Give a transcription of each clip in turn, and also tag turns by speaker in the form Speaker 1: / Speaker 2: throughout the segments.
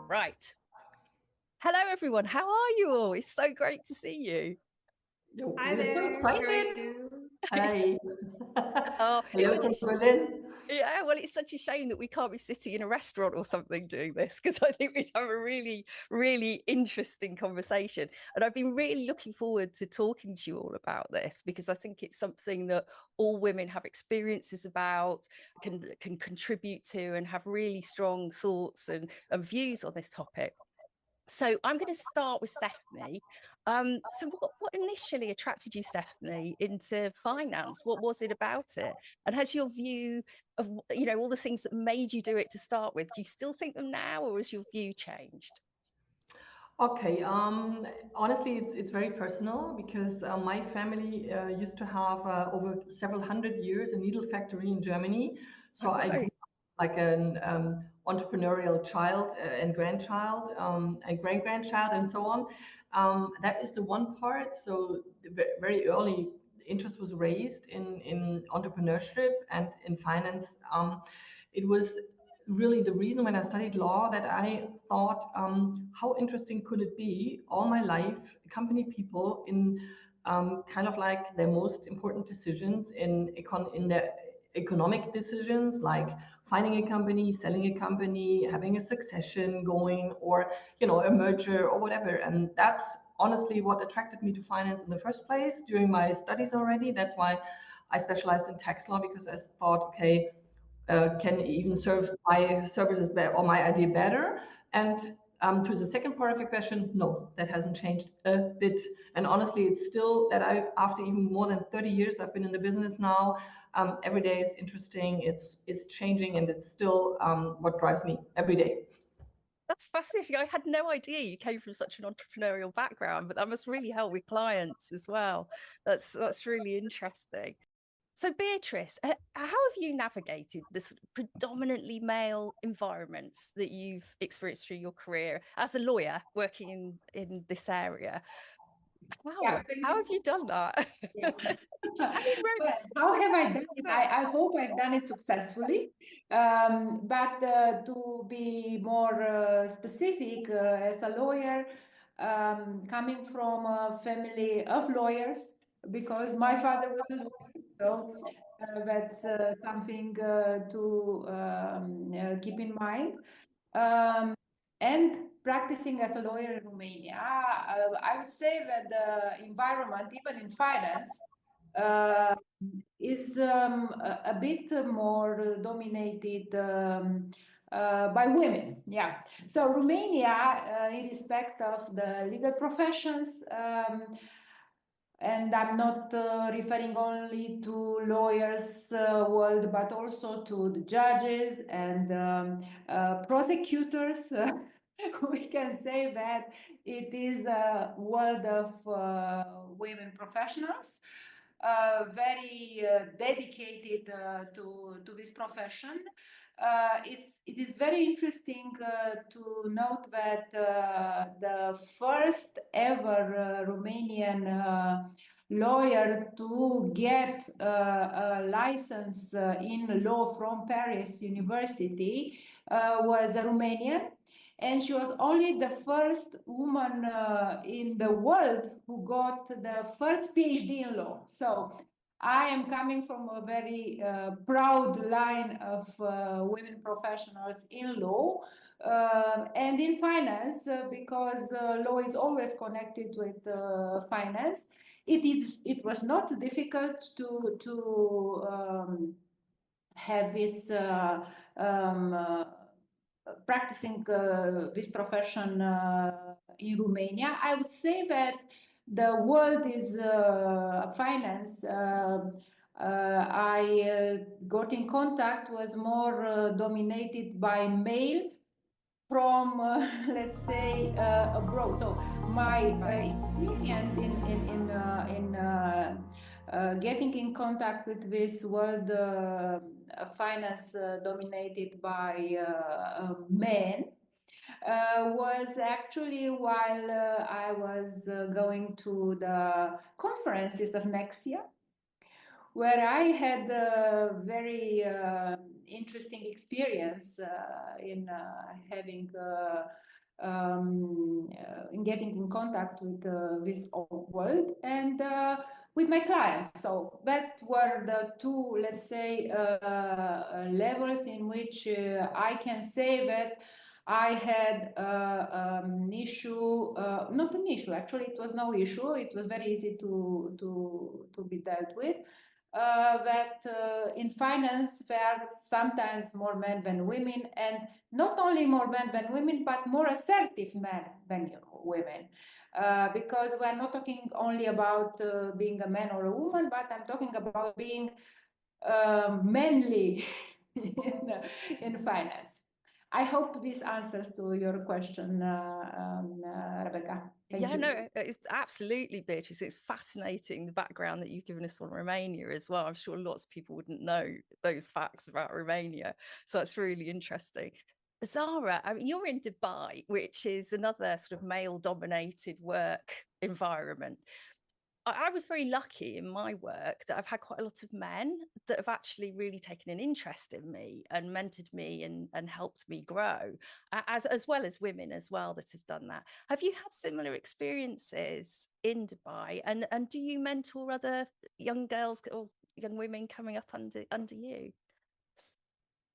Speaker 1: Right. Hello, everyone. How are you all? It's so great to see you.
Speaker 2: Hi there. So excited.
Speaker 3: Hi.
Speaker 1: Oh,
Speaker 3: Hello from Berlin.
Speaker 1: Yeah, well, it's such a shame that we can't be sitting in a restaurant or something doing this, because I think we'd have a really, really interesting conversation. And I've been really looking forward to talking to you all about this, because I think it's something that all women have experiences about, can contribute to, and have really strong thoughts and views on this topic. So I'm going to start with Stephanie. So what initially attracted you, Stephanie, into finance? What was it about it? And has your view of, all the things that made you do it to start with, do you still think them now, or has your view changed?
Speaker 3: Okay, honestly, it's very personal because my family used to have over several hundred years a needle factory in Germany. So I grew up like an entrepreneurial child and grandchild and great-grandchild and so on. That is the one part. So very early interest was raised in entrepreneurship and in finance. It was really the reason when I studied law that I thought, how interesting could it be all my life, accompany people in kind of like their most important decisions in their economic decisions, like finding a company, selling a company, having a succession going, or a merger or whatever. And that's honestly what attracted me to finance in the first place during my studies already. That's why I specialized in tax law, because I thought, okay, can even serve my services or my idea better. And to the second part of your question, no, that hasn't changed a bit. And honestly, it's still that after even more than 30 years, I've been in the business now. Every day is interesting. It's changing, and it's still what drives me every day.
Speaker 1: That's fascinating. I had no idea you came from such an entrepreneurial background, but that must really help with clients as well. That's really interesting. So Beatrice, how have you navigated this predominantly male environments that you've experienced through your career as a lawyer working in this area? Wow, how have you done that?
Speaker 2: Yeah. How have I done it? I hope I've done it successfully. But to be more specific, as a lawyer, coming from a family of lawyers, because my father was a lawyer, so that's something to keep in mind. And practicing as a lawyer in Romania, I would say that the environment, even in finance, is a bit more dominated by women. Yeah. So Romania, in respect of the legal professions, and I'm not referring only to lawyers world, but also to the judges and prosecutors. We can say that it is a world of women professionals, very dedicated to this profession. It is very interesting to note that the first ever Romanian lawyer to get a license in law from Paris University was a Romanian. And she was only the first woman in the world who got the first PhD in law. So I am coming from a very proud line of women professionals in law and in finance, because law is always connected with finance. It was not difficult to have this practicing this profession in Romania. I would say that the world is finance. I got in contact was more dominated by male from let's say abroad. So my experience in getting in contact with this world finance dominated by men was actually while I was going to the conferences of Nexia, where I had very interesting experience in having in getting in contact with this world and with my clients. So that were the two, let's say, levels in which I can say that I had an issue, not an issue, actually it was no issue, it was very easy to be dealt with. That in finance there are sometimes more men than women, and not only more men than women, but more assertive men than women. Because we're not talking only about being a man or a woman, but I'm talking about being manly in finance. I hope this answers to your question, Rebecca. Thank you.
Speaker 1: No, it's absolutely, Beatrice. It's fascinating, the background that you've given us on Romania as well. I'm sure lots of people wouldn't know those facts about Romania. So it's really interesting. Zahra, I mean, you're in Dubai, which is another sort of male-dominated work environment. I was very lucky in my work that I've had quite a lot of men that have actually really taken an interest in me and mentored me and helped me grow, as well as women as well that have done that. Have you had similar experiences in Dubai? And do you mentor other young girls or young women coming up under you?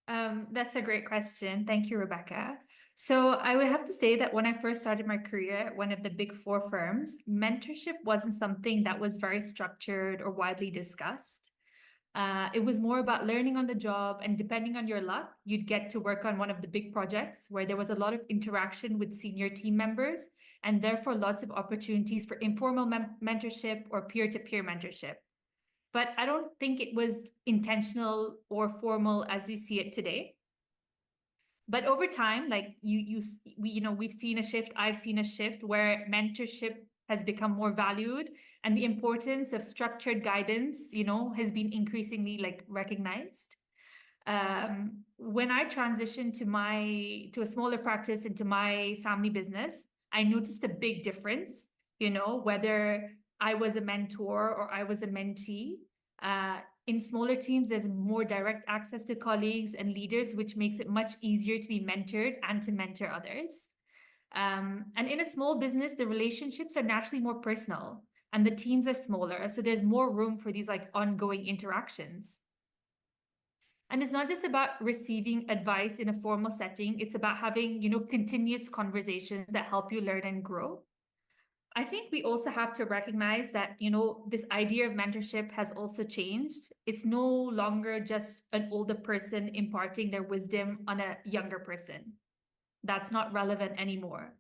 Speaker 4: That's a great question. Thank you, Rebecca. So I would have to say that when I first started my career at one of the big four firms, mentorship wasn't something that was very structured or widely discussed. It was more about learning on the job, and depending on your luck, you'd get to work on one of the big projects where there was a lot of interaction with senior team members, and therefore lots of opportunities for informal mentorship or peer-to-peer mentorship. But I don't think it was intentional or formal as we see it today. But over time, like we've seen a shift, I've seen a shift where mentorship has become more valued, and the importance of structured guidance, has been increasingly like recognized. When I transitioned to a smaller practice into my family business, I noticed a big difference, whether I was a mentor or I was a mentee. In smaller teams, there's more direct access to colleagues and leaders, which makes it much easier to be mentored and to mentor others. And in a small business, the relationships are naturally more personal and the teams are smaller. So there's more room for these like ongoing interactions. And it's not just about receiving advice in a formal setting. It's about having, continuous conversations that help you learn and grow. I think we also have to recognize that, this idea of mentorship has also changed. It's no longer just an older person imparting their wisdom on a younger person. That's not relevant anymore.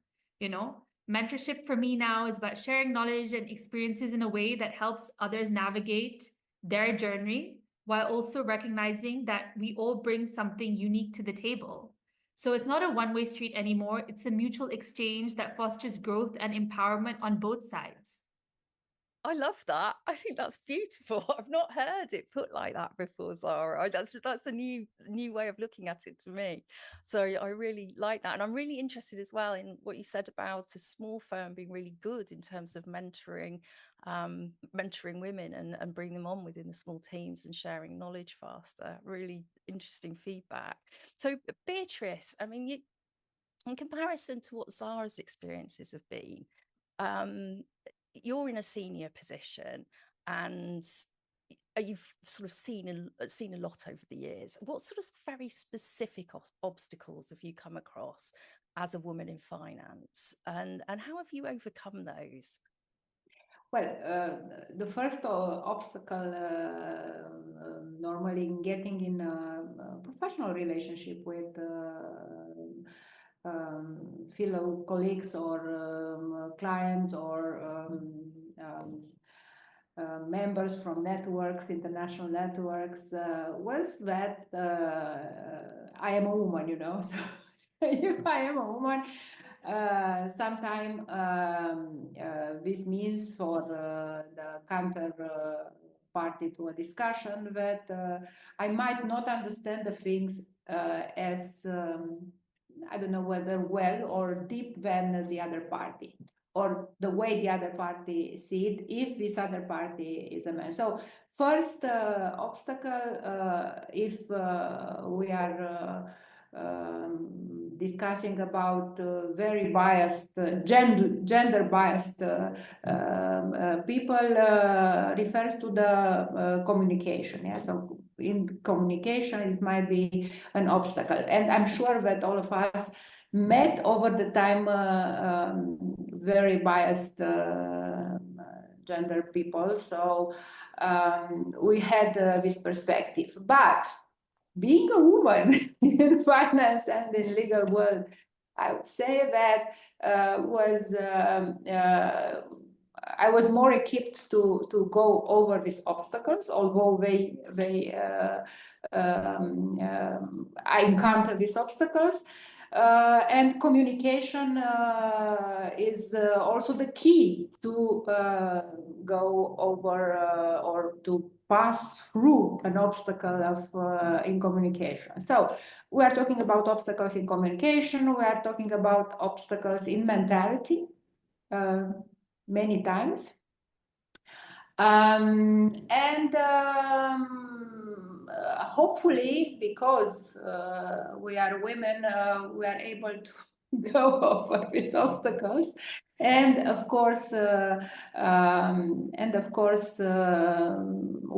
Speaker 4: Mentorship for me now is about sharing knowledge and experiences in a way that helps others navigate their journey, while also recognizing that we all bring something unique to the table. So it's not a one-way street anymore. It's a mutual exchange that fosters growth and empowerment on both sides.
Speaker 1: I love that. I think that's beautiful. I've not heard it put like that before, Zahra. That's a new way of looking at it to me. So I really like that. And I'm really interested as well in what you said about a small firm being really good in terms of mentoring women and bringing them on within the small teams and sharing knowledge faster. Really interesting feedback. So Beatrice, I mean, in comparison to what Zahra's experiences have been, you're in a senior position and you've sort of seen a lot over the years. What sort of very specific obstacles have you come across as a woman in finance, and how have you overcome those?
Speaker 2: Well, the first obstacle normally in getting in a professional relationship with fellow colleagues or clients or members from networks, international networks, was that I am a woman, So if I am a woman, sometimes this means for the counter party to a discussion that I might not understand the things as I don't know whether well or deep than the other party. or the way the other party see it, if this other party is a man. So first obstacle, if we are discussing about very biased, gender biased people, refers to the communication. Yeah, so in communication, it might be an obstacle, and I'm sure that all of us met over the time very biased gender people. So we had this perspective, but being a woman in finance and in legal world, I would say that I was more equipped to go over these obstacles, although I encountered these obstacles. And communication is also the key to go over or to pass through an obstacle of in communication. So we are talking about obstacles in communication. We are talking about obstacles in mentality many times. Hopefully, because we are women, we are able to go over these obstacles, and of course, we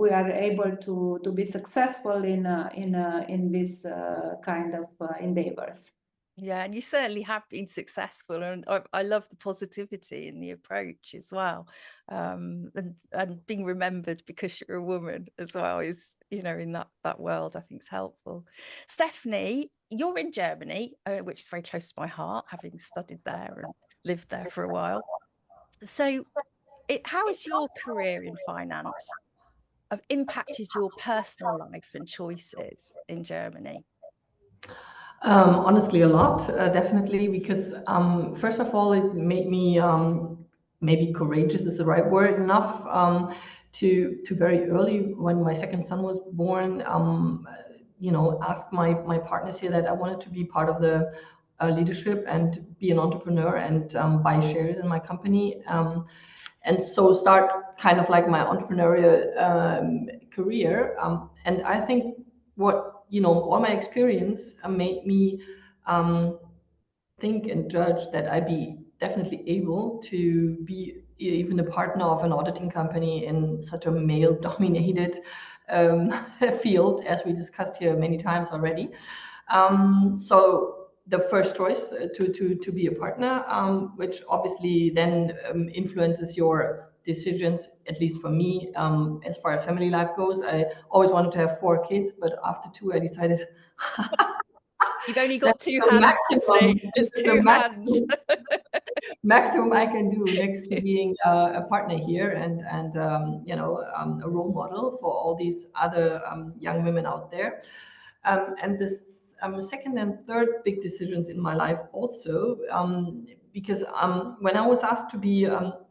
Speaker 2: are able to be successful in this kind of endeavors.
Speaker 1: Yeah, and you certainly have been successful, and I love the positivity in the approach as well, and being remembered because you're a woman as well is, you know, in that world, I think is helpful. Stephanie, you're in Germany, which is very close to my heart, having studied there and lived there for a while. So, how has your career in finance impacted your personal life and choices in Germany?
Speaker 3: Honestly, a lot, definitely, because first of all, it made me maybe courageous is the right word enough to very early, when my second son was born, ask my partners here that I wanted to be part of the leadership and be an entrepreneur and buy shares in my company. And so start kind of like my entrepreneurial career. And I think all my experience made me think and judge that I'd be definitely able to be even a partner of an auditing company in such a male-dominated field, as we discussed here many times already. So the first choice to be a partner, which obviously then influences your decisions, at least for me, as far as family life goes. I always wanted to have 4 kids, but after 2, I decided
Speaker 1: You've only got 2 hands, Stephanie. There's 2 hands.
Speaker 3: Maximum I can do next to being a partner here and a role model for all these other young women out there. And this second and third big decisions in my life also, because when I was asked to be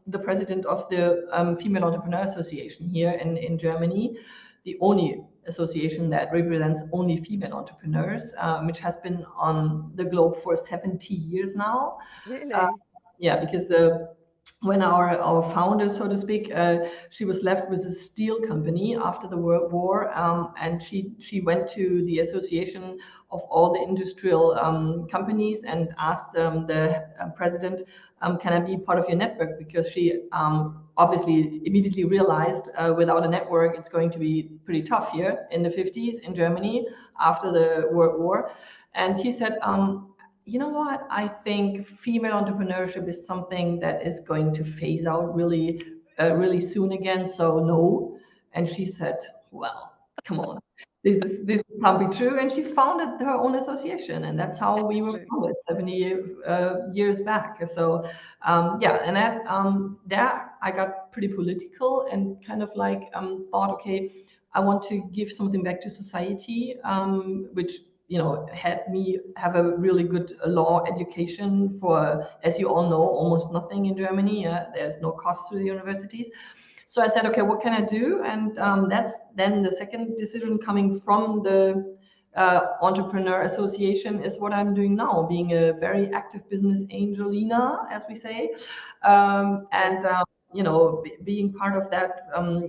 Speaker 3: the president of the Female Entrepreneur Association here in Germany, the only association that represents only female entrepreneurs, which has been on the globe for 70 years now.
Speaker 1: Really?
Speaker 3: Yeah, because when our founder, so to speak, she was left with a steel company after the World War, and she went to the association of all the industrial companies and asked the president, can I be part of your network? Because she obviously immediately realized without a network, it's going to be pretty tough here in the 50s in Germany after the World War. And he said, you know what? I think female entrepreneurship is something that is going to phase out really, really soon again. So no. And she said, well, come on, this can't be true. And she founded her own association, and that's how we were founded 70 years back. So yeah, and that there I got pretty political and kind of like thought, okay, I want to give something back to society, which had me have a really good law education for, as you all know, almost nothing in Germany. There's no cost to the universities. So I said, okay, what can I do? And that's then the second decision coming from the entrepreneur association is what I'm doing now, being a very active business angelina, as we say, and being part of that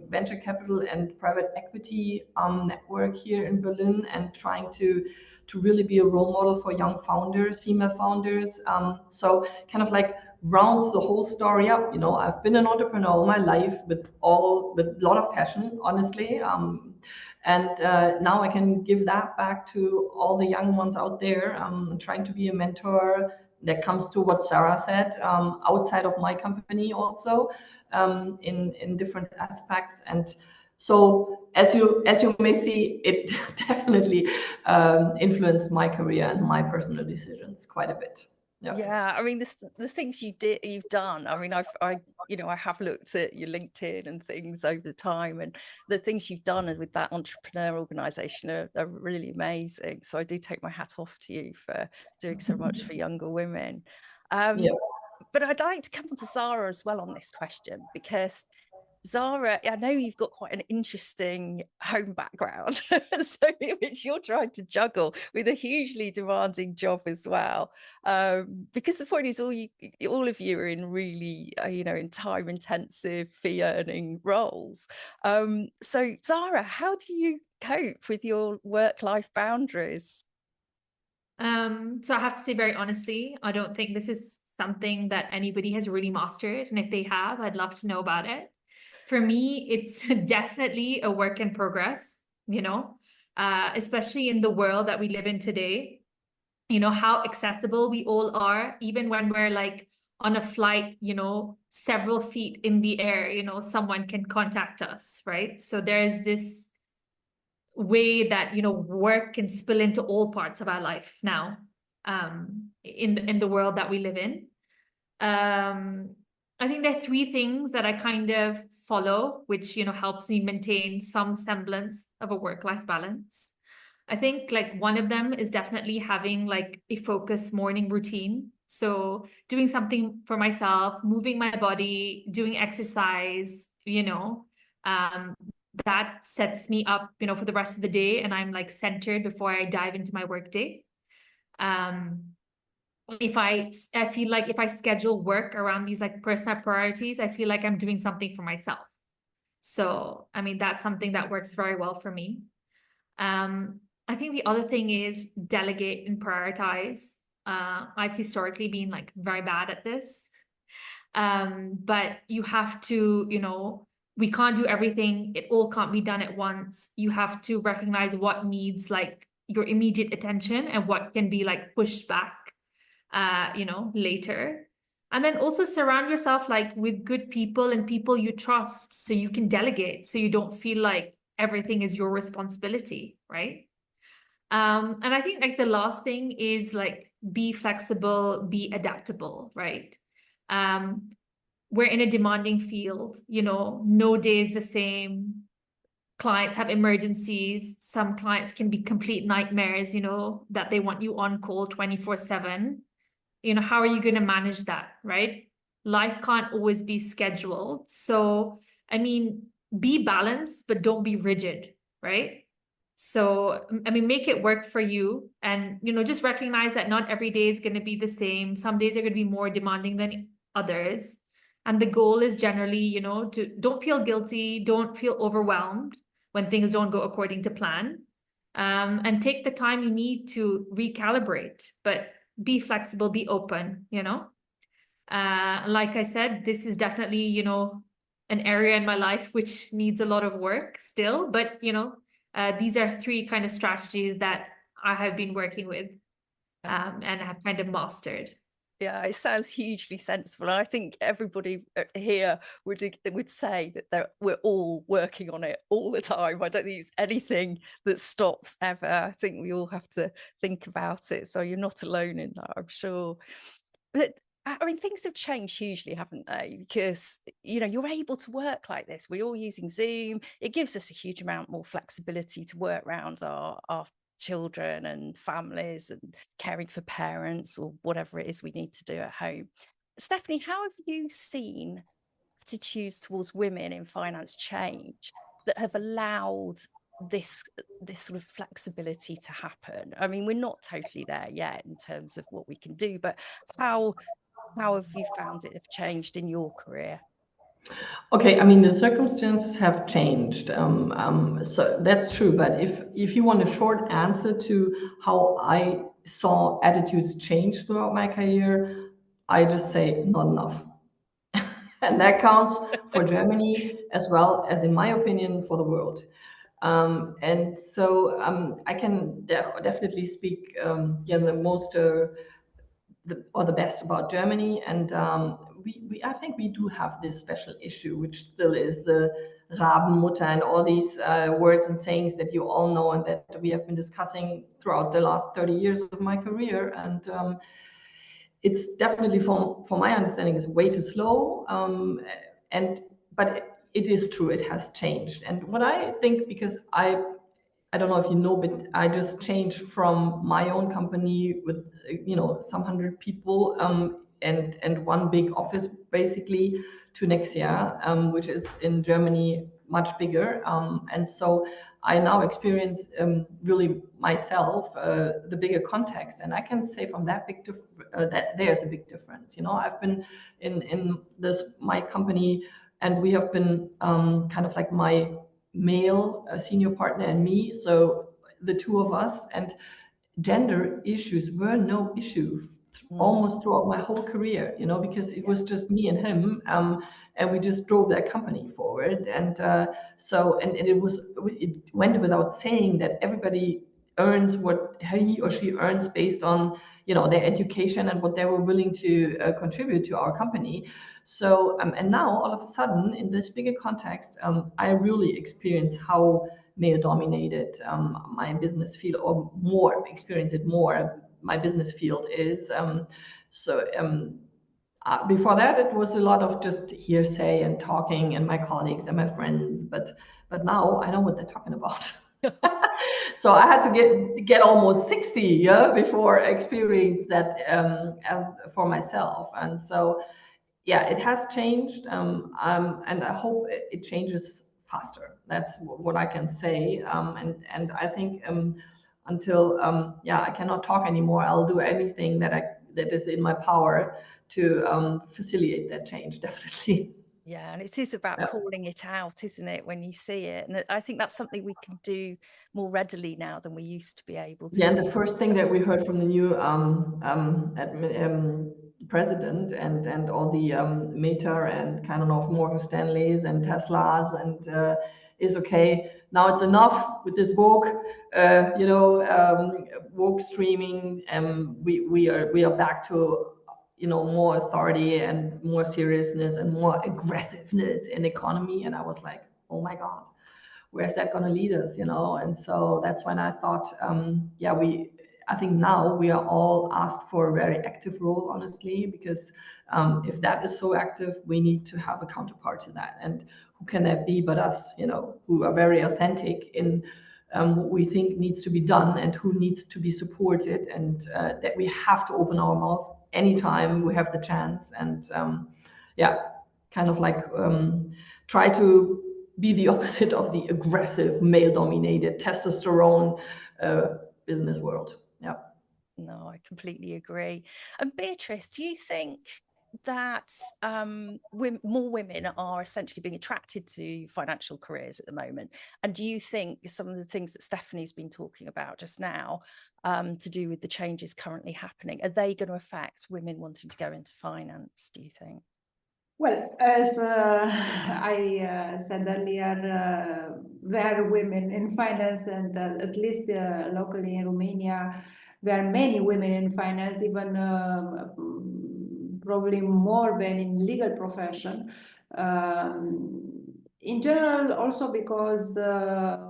Speaker 3: venture capital and private equity network here in Berlin, and trying to really be a role model for young founders, female founders. So kind of like rounds the whole story up. I've been an entrepreneur all my life with a lot of passion, honestly. And now I can give that back to all the young ones out there, trying to be a mentor. That comes to what Zahra said, outside of my company also, in different aspects. And so as you may see, it definitely influenced my career and my personal decisions quite a bit.
Speaker 1: Yeah, I mean, the things you've done. I mean, I have looked at your LinkedIn and things over the time, and the things you've done with that entrepreneur organization are really amazing. So I do take my hat off to you for doing so much for younger women. But I'd like to come on to Zahra as well on this question, because Zahra, I know you've got quite an interesting home background, so which you're trying to juggle with a hugely demanding job as well. Because the point is, all of you are in really, in time-intensive, fee-earning roles. So Zahra, how do you cope with your work-life boundaries?
Speaker 4: So I have to say very honestly, I don't think this is something that anybody has really mastered, and if they have, I'd love to know about it. For me, it's definitely a work in progress, especially in the world that we live in today. How accessible we all are, even when we're like on a flight, several feet in the air, someone can contact us, right? So there's this way that, work can spill into all parts of our life now, in the world that we live in. I think there are three things that I kind of follow, which, helps me maintain some semblance of a work-life balance. I think like one of them is definitely having like a focused morning routine. So doing something for myself, moving my body, doing exercise, that sets me up, for the rest of the day, and I'm like centered before I dive into my work day. I feel like if I schedule work around these like personal priorities, I feel like I'm doing something for myself. So, I mean, that's something that works very well for me. I think the other thing is delegate and prioritize. I've historically been like very bad at this. But you have to, we can't do everything. It all can't be done at once. You have to recognize what needs like your immediate attention and what can be like pushed back, later. And then also surround yourself like with good people and people you trust, so you can delegate, so you don't feel like everything is your responsibility, right? And I think like the last thing is like be flexible, be adaptable, right? We're in a demanding field, no day is the same. Clients have emergencies. Some clients can be complete nightmares, that they want you on call 24/7. How are you going to manage that, right? Life can't always be scheduled. So, I mean, be balanced, but don't be rigid, right? So, I mean, make it work for you, and, just recognize that not every day is going to be the same. Some days are going to be more demanding than others. And the goal is generally, to don't feel guilty, don't feel overwhelmed when things don't go according to plan. And take the time you need to recalibrate, but be flexible, be open, like I said, this is definitely, an area in my life which needs a lot of work still, but, these are three kind of strategies that I have been working with, and have kind of mastered.
Speaker 1: Yeah, it sounds hugely sensible. And I think everybody here would say that we're all working on it all the time. I don't think it's anything that stops ever. I think we all have to think about it. So you're not alone in that, I'm sure. But I mean, things have changed hugely, haven't they? Because, you're able to work like this. We're all using Zoom. It gives us a huge amount more flexibility to work around our children and families and caring for parents or whatever it is we need to do at home. Stephanie, how have you seen attitudes towards women in finance change that have allowed this sort of flexibility to happen? I mean, we're not totally there yet in terms of what we can do, but how have you found it have changed in your career?
Speaker 3: Okay, I mean the circumstances have changed, so that's true. But if you want a short answer to how I saw attitudes change throughout my career, I just say not enough, and that counts for Germany as well as, in my opinion, for the world. And so I can definitely speak the most the best about Germany, and I think we do have this special issue, which still is the Rabenmutter and all these words and sayings that you all know and that we have been discussing throughout the last 30 years of my career. And it's definitely, from my understanding, is way too slow. But it is true, it has changed. And what I think, because I don't know if you know, but I just changed from my own company with some 100 people and one big office basically to Nexia, which is in Germany much bigger. And so I now experience really myself the bigger context, and I can say from that that there's a big difference. I've been in my company, and we have been kind of like my male senior partner and me, so the two of us, and gender issues were no issue almost throughout my whole career, because it was just me and him, and we just drove that company forward. And it went without saying that everybody earns what he or she earns based on their education and what they were willing to contribute to our company. So and now all of a sudden, in this bigger context, I really experience how male dominated my business field, or more experience it more, my business field is. Before that, it was a lot of just hearsay and talking and my colleagues and my friends, but now I know what they're talking about. So I had to get almost 60 before I experienced that as for myself. And so yeah, it has changed, and I hope it changes faster. That's what I can say. And I think until I cannot talk anymore, I'll do anything that is in my power to facilitate that change. Definitely.
Speaker 1: Yeah, and it is about calling it out, isn't it, when you see it? And I think that's something we can do more readily now than we used to be able to.
Speaker 3: Yeah, and the first thing that we heard from the new president and all the Meta and kind of Morgan Stanleys and Teslas and is okay. Now it's enough with this woke, woke streaming. We are back to more authority and more seriousness and more aggressiveness in economy. And I was like, oh my God, where's that going to lead us? And so that's when I thought, I think now we are all asked for a very active role, honestly, because if that is so active, we need to have a counterpart to that. And who can that be but us, who are very authentic in what we think needs to be done and who needs to be supported, and that we have to open our mouth anytime we have the chance. And kind of like try to be the opposite of the aggressive, male-dominated, testosterone business world. Yeah.
Speaker 1: No, I completely agree. And Beatrice, do you think that more women are essentially being attracted to financial careers at the moment? And do you think some of the things that Stephanie's been talking about just now, to do with the changes currently happening, are they going to affect women wanting to go into finance, do you think?
Speaker 2: Well, as I said earlier, there are women in finance, and at least locally in Romania, there are many women in finance, even probably more than in legal profession. In general, also because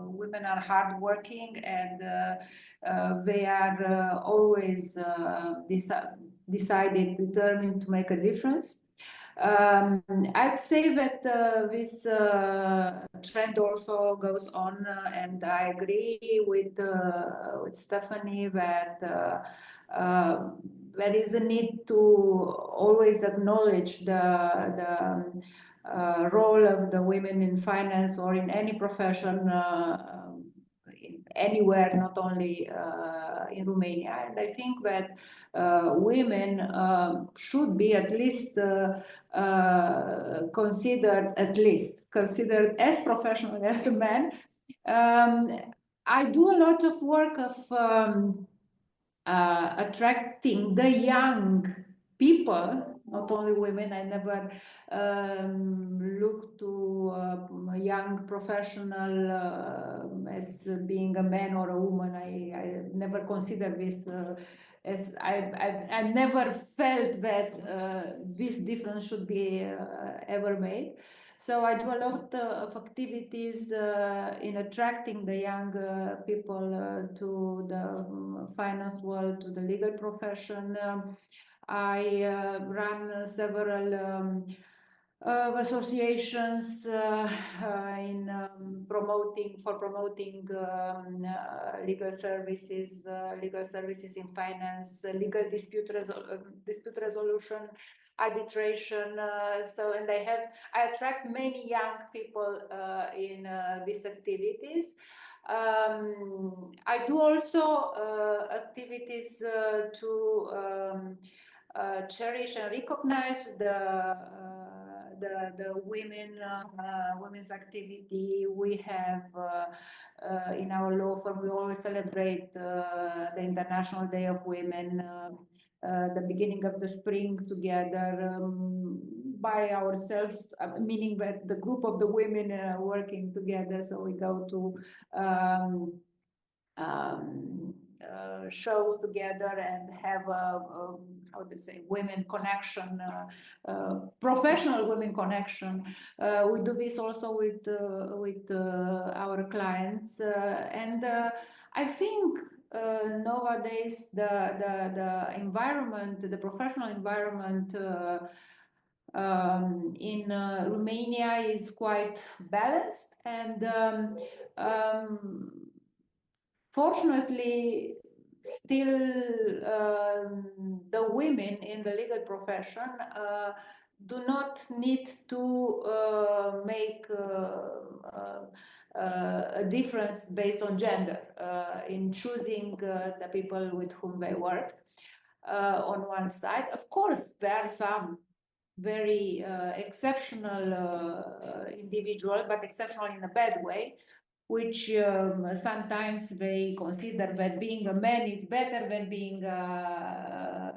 Speaker 2: women are hardworking and they are always determined to make a difference. I'd say that this trend also goes on, and I agree with Stephanie that there is a need to always acknowledge the role of the women in finance or in any profession anywhere, not only in Romania. And I think that women should be at least considered as professional as the men. I do a lot of work of attracting the young people, not only women. I never look to a young professional as being a man or a woman. I never consider this as I never felt that this difference should be ever made. So I do a lot of activities in attracting the young people to the finance world, to the legal profession. I run several associations in promoting legal services in finance, legal dispute resolution, arbitration. And I attract many young people in these activities. I do also activities to cherish and recognize the women's activity. We have in our law firm, we always celebrate the International Day of Women, the beginning of the spring together by ourselves, meaning that the group of the women working together. So we go to shows together and have a how to say, women connection, professional women connection. We do this also with our clients, and I think nowadays the environment, the professional environment in Romania is quite balanced, and fortunately, still the women in the legal profession do not need to make a difference based on gender in choosing the people with whom they work. On one side, of course, there are some very exceptional individual, but exceptional in a bad way, which sometimes they consider that being a man is better than being a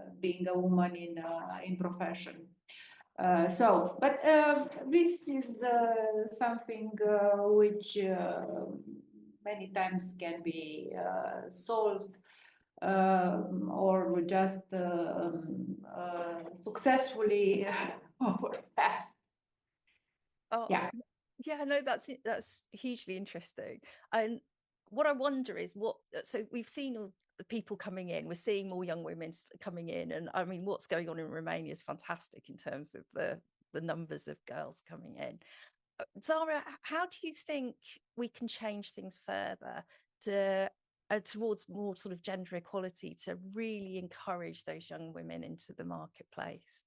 Speaker 2: woman in profession. But this is something which many times can be solved or just successfully overpassed.
Speaker 1: Oh,
Speaker 2: Yeah.
Speaker 1: Yeah, no, that's hugely interesting. And what I wonder is so we've seen all the people coming in, we're seeing more young women coming in, and I mean, what's going on in Romania is fantastic in terms of the numbers of girls coming in. Zahra, how do you think we can change things further towards more sort of gender equality to really encourage those young women into the marketplace?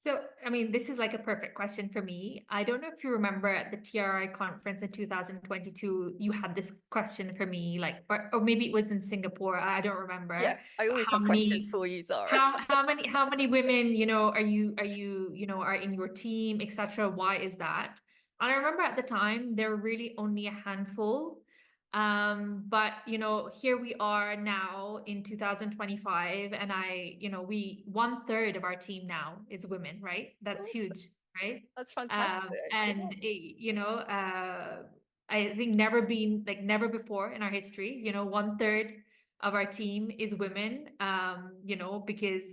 Speaker 4: So, I mean, this is like a perfect question for me. I don't know if you remember at the TRI conference in 2022, you had this question for me, like, or maybe it was in Singapore. I don't remember.
Speaker 1: Yeah, I always have questions for you, Zahra.
Speaker 4: How many women, are in your team, etc. Why is that? And I remember at the time, there were really only a handful. But here we are now in 2025, and we 1/3 of our team now is women, right? That's
Speaker 1: awesome.
Speaker 4: Huge, right?
Speaker 1: That's fantastic.
Speaker 4: And I think never before in our history, 1/3 of our team is women, because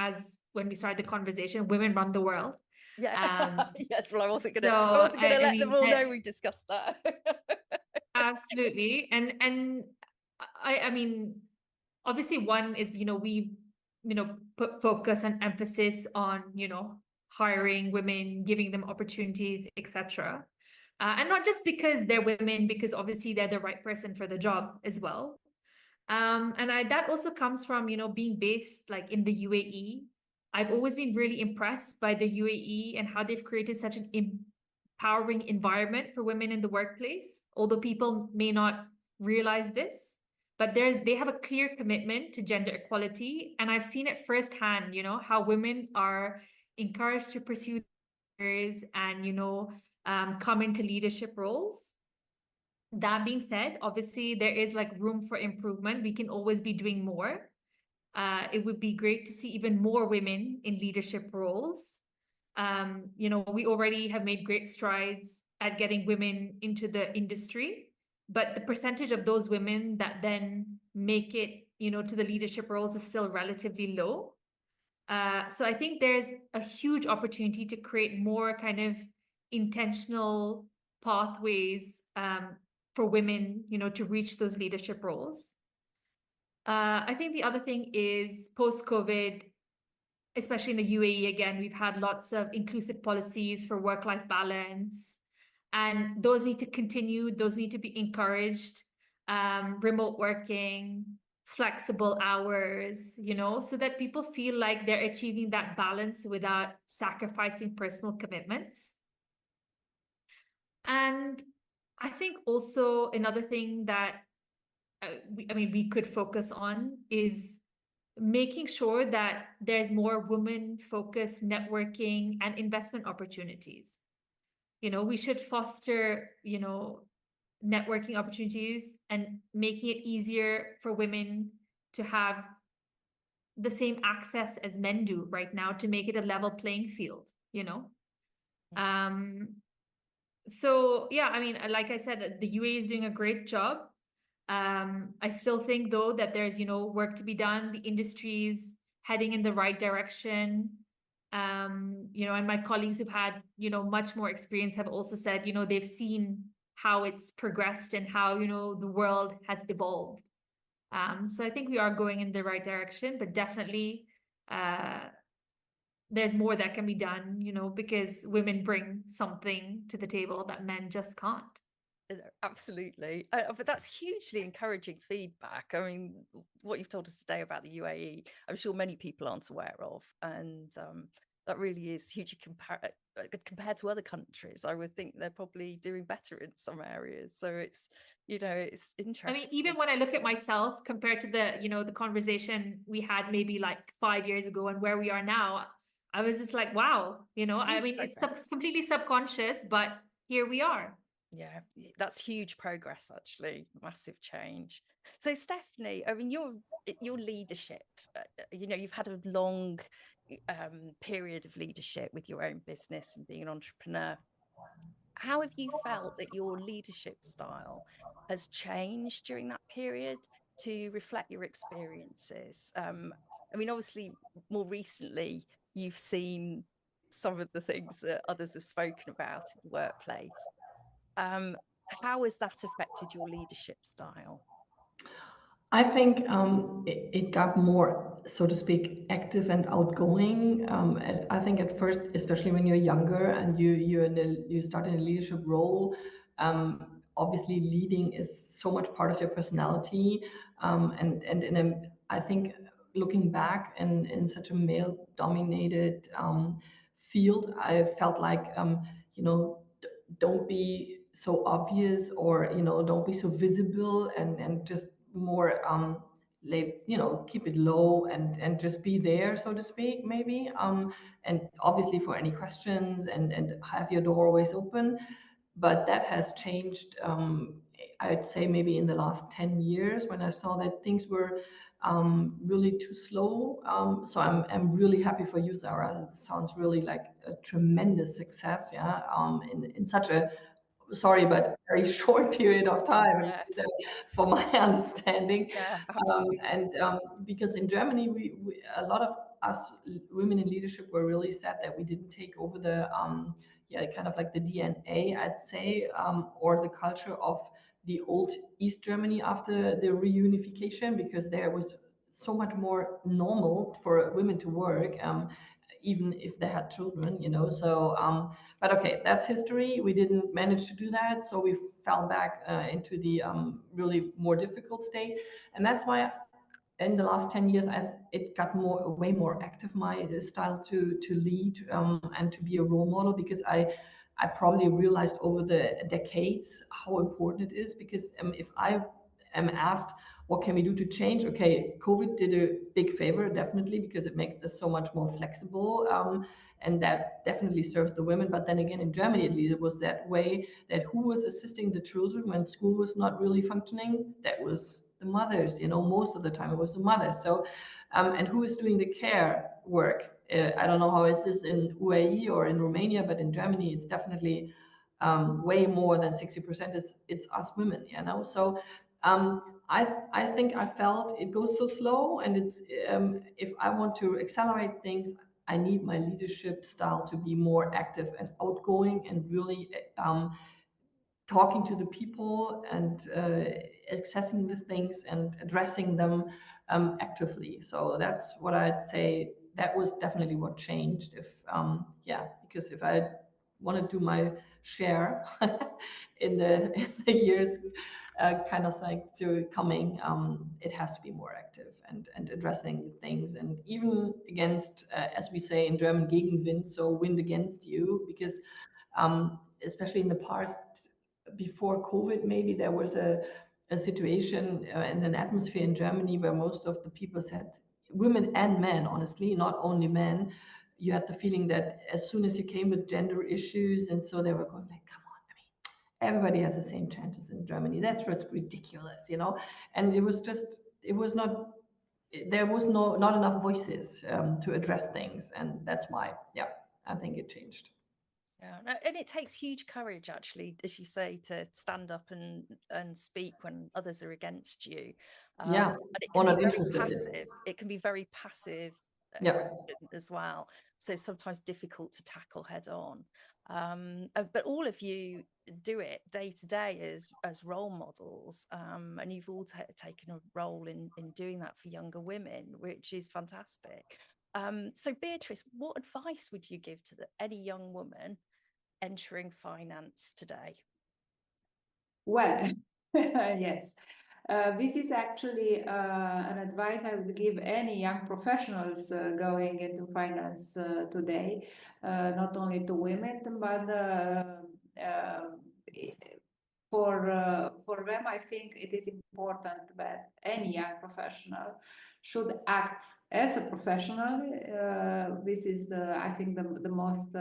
Speaker 4: as when we started the conversation, women run the world.
Speaker 1: Yeah. Yes, well, I wasn't gonna let them all know we discussed that.
Speaker 4: Absolutely. And I mean, obviously one is, we've, put focus and emphasis on, hiring women, giving them opportunities, etc. And not just because they're women, because obviously they're the right person for the job as well. And that also comes from, being based like in the UAE. I've always been really impressed by the UAE and how they've created such an empowering environment for women in the workplace. Although people may not realize this, but they have a clear commitment to gender equality. And I've seen it firsthand, you know, how women are encouraged to pursue careers and, you know, come into leadership roles. That being said, obviously there is like room for improvement. We can always be doing more. It would be great to see even more women in leadership roles. You know, we already have made great strides at getting women into the industry, but the percentage of those women that then make it, you know, to the leadership roles is still relatively low. So I think there's a huge opportunity to create more kind of intentional pathways for women, you know, to reach those leadership roles. I think the other thing is post-COVID, especially in the UAE, again, we've had lots of inclusive policies for work-life balance, and those need to continue. Those need to be encouraged. Remote working, flexible hours, you know, so that people feel like they're achieving that balance without sacrificing personal commitments. And I think also another thing that we could focus on is making sure that there's more women-focused networking and investment opportunities. You know, we should foster, you know, networking opportunities and making it easier for women to have the same access as men do right now to make it a level playing field, you know? So yeah, I mean, like I said, the UAE is doing a great job. I still think though that there's, you know, work to be done. The industry's heading in the right direction. You know, and my colleagues who've had, you know, much more experience have also said, you know, they've seen how it's progressed and how, you know, the world has evolved. So I think we are going in the right direction, but definitely there's more that can be done, you know, because women bring something to the table that men just can't.
Speaker 1: Absolutely. But that's hugely encouraging feedback. I mean, what you've told us today about the UAE, I'm sure many people aren't aware of. And that really is hugely compared to other countries. I would think they're probably doing better in some areas. So it's, you know, it's interesting.
Speaker 4: I mean, even when I look at myself compared to the, you know, the conversation we had maybe like 5 years ago and where we are now, I was just like, wow, you know, I mean, it's completely subconscious, but here we are.
Speaker 1: Yeah, that's huge progress, actually, massive change. So Stephanie, I mean, your leadership, you know, you've had a long period of leadership with your own business and being an entrepreneur. How have you felt that your leadership style has changed during that period to reflect your experiences? I mean, obviously, more recently, you've seen some of the things that others have spoken about in the workplace. How has that affected your leadership style?
Speaker 3: I think it got more, so to speak, active and outgoing. I think at first, especially when you're younger and you start in a leadership role, obviously leading is so much part of your personality. And I think looking back in such a male-dominated field, I felt like you know, don't be so obvious, or you know, don't be so visible, and just more you know, keep it low and just be there, so to speak, maybe, and obviously for any questions, and have your door always open. But that has changed, I'd say maybe in the last 10 years, when I saw that things were really too slow. So I'm really happy for you, Zahra. It sounds really like a tremendous success, yeah, in such a, sorry, but very short period of time.
Speaker 1: Yes.
Speaker 3: For my understanding.
Speaker 1: Yeah, absolutely.
Speaker 3: Because in Germany, we a lot of us women in leadership were really sad that we didn't take over the yeah, kind of like the DNA, I'd say, or the culture of the old East Germany after the reunification, because there was so much more normal for women to work, even if they had children, you know. So but okay, that's history. We didn't manage to do that, so we fell back into the really more difficult state. And that's why in the last 10 years it got way more active, my style to lead and to be a role model, because I probably realized over the decades how important it is. Because if I am asked, what can we do to change? Okay, COVID did a big favor, definitely, because it makes us so much more flexible. And that definitely serves the women. But then again, in Germany, at least, it was that way, that who was assisting the children when school was not really functioning? That was the mothers, most of the time it was the mothers. So, and who is doing the care work? I don't know how it is in UAE or in Romania, but in Germany, it's definitely way more than 60%. It's us women, So I think I felt it goes so slow, and it's if I want to accelerate things, I need my leadership style to be more active and outgoing, and really talking to the people and accessing the things and addressing them actively. So that's what I'd say. That was definitely what changed. Because if I want to do my share in the years kind of like to coming, it has to be more active and addressing things, and even against, as we say in German, Gegenwind, so wind against you, because especially in the past, before COVID, maybe there was a situation and an atmosphere in Germany where most of the people said, women and men, honestly, not only men, you had the feeling that as soon as you came with gender issues, and so they were going like, come on, I mean, everybody has the same chances in Germany. That's what's ridiculous, And it was not, there was not enough voices to address things, and that's why, I think it changed.
Speaker 1: Yeah, and it takes huge courage, actually, as you say, to stand up and speak when others are against you.
Speaker 3: Yeah,
Speaker 1: and it can
Speaker 3: or
Speaker 1: be
Speaker 3: not
Speaker 1: very
Speaker 3: interested.
Speaker 1: passive. It can be very passive
Speaker 3: Yeah.
Speaker 1: aggression as well. So sometimes difficult to tackle head on. But all of you do it day to day as role models, and you've all taken a role in doing that for younger women, which is fantastic. So Beatrice, what advice would you give to any young woman entering finance today?
Speaker 2: Well, yes. This is actually an advice I would give any young professionals going into finance today, not only to women, but for them, I think it is important that any young professional should act as a professional. This is, I think, the most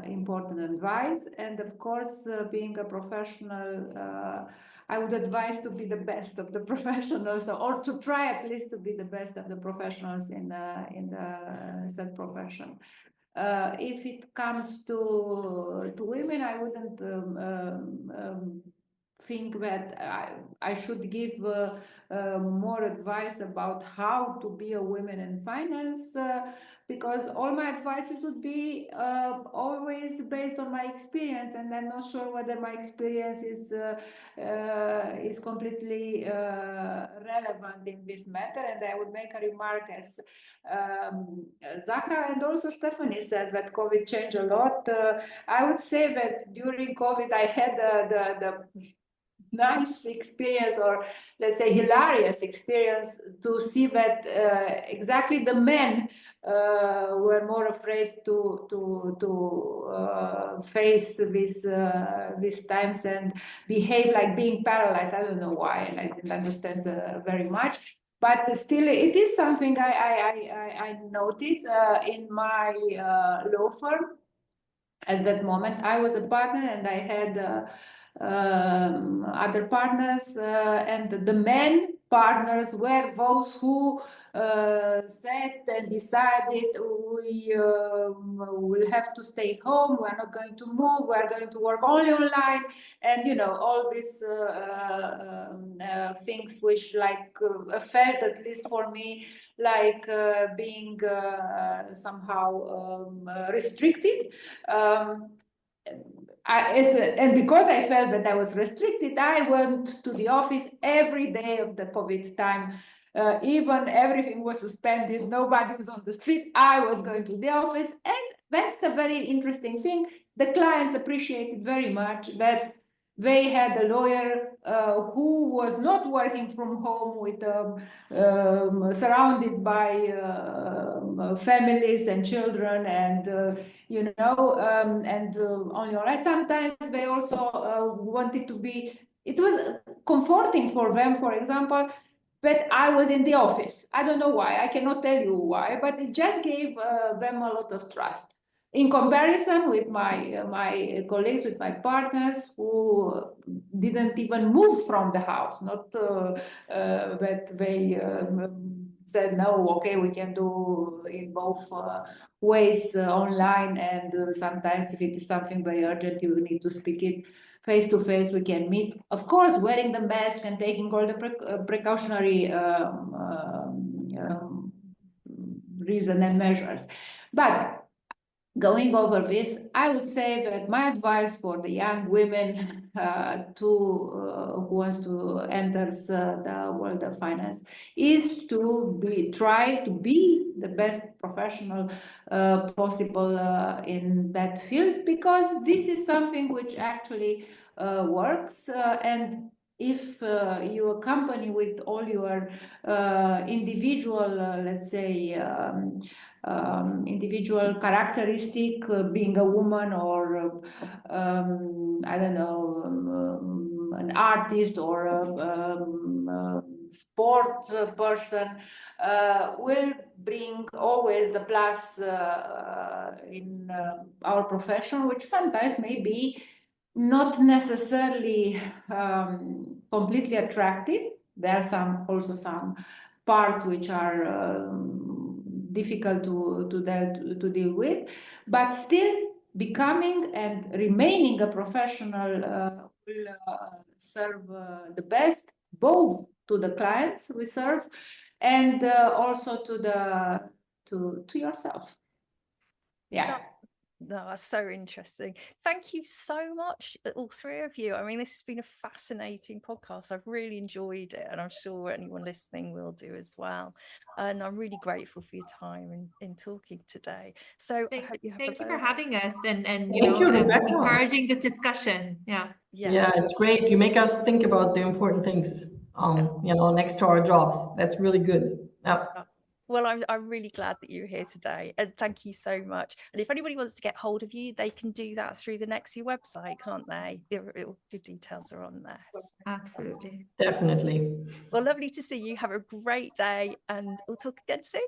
Speaker 2: important advice. And of course, being a professional, I would advise to be the best of the professionals, or to try at least to be the best of the professionals in the said profession. If it comes to women, I wouldn't think that I should give more advice about how to be a woman in finance, because all my advices would be always based on my experience, and I'm not sure whether my experience is completely relevant in this matter. And I would make a remark, as Zahra and also Stephanie said, that COVID changed a lot. I would say that during COVID, I had the nice experience, or let's say hilarious experience, to see that exactly the men were more afraid to face these times and behave like being paralyzed. I don't know why, and I didn't understand very much. But still, it is something I noted in my law firm. At that moment, I was a partner, and I had other partners, and the men partners were those who said and decided, we will have to stay home, we're not going to move, we're going to work only online, and all these things which felt, at least for me, like being somehow restricted. And because I felt that I was restricted, I went to the office every day of the COVID time. Even everything was suspended, nobody was on the street, I was going to the office. And that's the very interesting thing. The clients appreciated very much that they had a lawyer who was not working from home, with surrounded by families and children, and only online. Sometimes they also wanted to be. It was comforting for them, for example, that I was in the office. I don't know why, I cannot tell you why, but it just gave them a lot of trust. In comparison with my colleagues, with my partners who didn't even move from the house, not that they said, no, okay, we can do in both ways, online, and sometimes if it is something very urgent, you need to speak it face to face, we can meet. Of course, wearing the mask and taking all the precautionary reason and measures. But going over this, I would say that my advice for the young women who wants to enter the world of finance is to try to be the best professional possible in that field, because this is something which actually works, and if you accompany with all your individual, let's say, individual characteristic, being a woman or I don't know, an artist or a sport person, will bring always the plus in our profession, which sometimes may be not necessarily completely attractive. There are also some parts which are difficult to deal with, but still becoming and remaining a professional will serve the best, both to the clients we serve and also to yourself. Yeah.
Speaker 1: No, that's so interesting. Thank you so much, all three of you. I mean, this has been a fascinating podcast. I've really enjoyed it, and I'm sure anyone listening will do as well. And I'm really grateful for your time in talking today. So I hope you have
Speaker 4: Thank you for having us and
Speaker 3: Thank you, Rebecca.
Speaker 4: encouraging this discussion.
Speaker 3: Yeah, it's great. You make us think about the important things, next to our jobs. That's really good. Yeah.
Speaker 1: Well, I'm really glad that you're here today, and thank you so much. And if anybody wants to get hold of you, they can do that through the Nexia website, can't they? Your details are on there.
Speaker 4: Absolutely.
Speaker 3: Definitely.
Speaker 1: Well, lovely to see you. Have a great day, and we'll talk again soon.